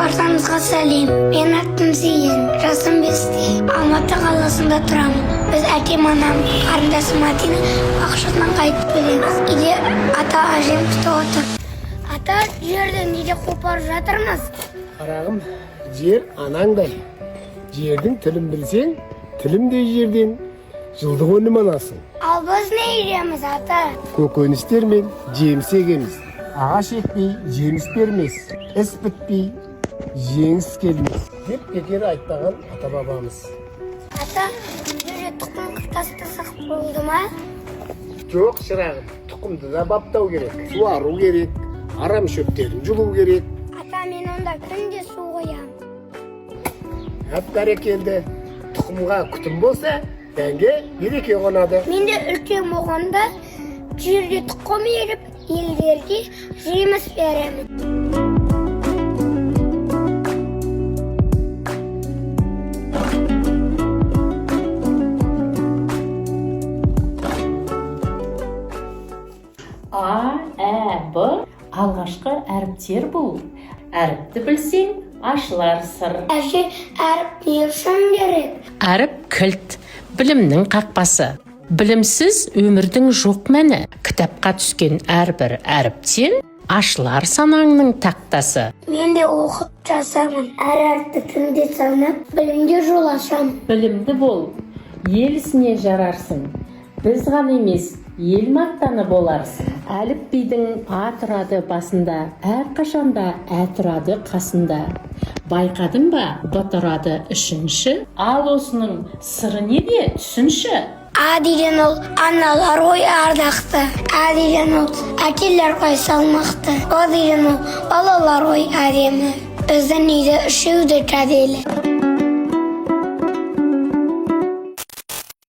Баршаңызға сәлем. Мен аттым Зейін, жасым 5-те. Алматы қаласында тұрамын. Біз әкем анам, қарындасым Мадина бақшасынан қайтып келеміз. Үйде ата әжем күтіп отыр. Ата, жерді неде қопарып жатырмыз? Қарағым, жер анаңдай. Жердің тілін білсең, тілімдей жерден жылдық өнім аласың. Ал біз не үйреміз, ата? Көкөністер мен жеміс егеміз. Ағаш екпей, жеміс бермес. Іс бітпей, жеңіс келмес. Деп бекер айтпаған ата-бабамыз. Ата, жерде тұқым тастасақ болды ма? Жоқ, шырағым, тұқымды да баптау керек. Суару керек, арам шөптерін жұлу керек. Ата, мен онда күнде су қоямын. Бәрекелді. Тұқымға күтім болса, дәнге береке қонады. Мен де үлкен болғанда жерде тұқым еріп, елдерге жеміс беремін. А, Ә, Б алғашқы әріптер бұл. Әріпті білсең, ашылар сыр. Әже, әріп не үшін керек? Әріп кілт, білімнің қақпасы. Білімсіз өмірдің жоқ мәні. Кітапқа түскен әрбір әріптен ашылар санаңның тақтасы. Мен де оқып жасамын. Әр әріпті күнде санап, білімге жол ашамын. Білімді бол, ел ісіне жарарсың. Біз ғана емес, ел мақтаны боларсың. Әліпбидің А тұрады басында, әрқашанда Ә тұрады қасында. Байқадың ба, Б тұрады үшінші, ал осының сыры неде, түсінші? А деген ол аналар ғой ардақты. А деген ол әкелер ғой салмақты. О деген ол балалар ғой әдемі. Біздің үйде үшеу де кәделі.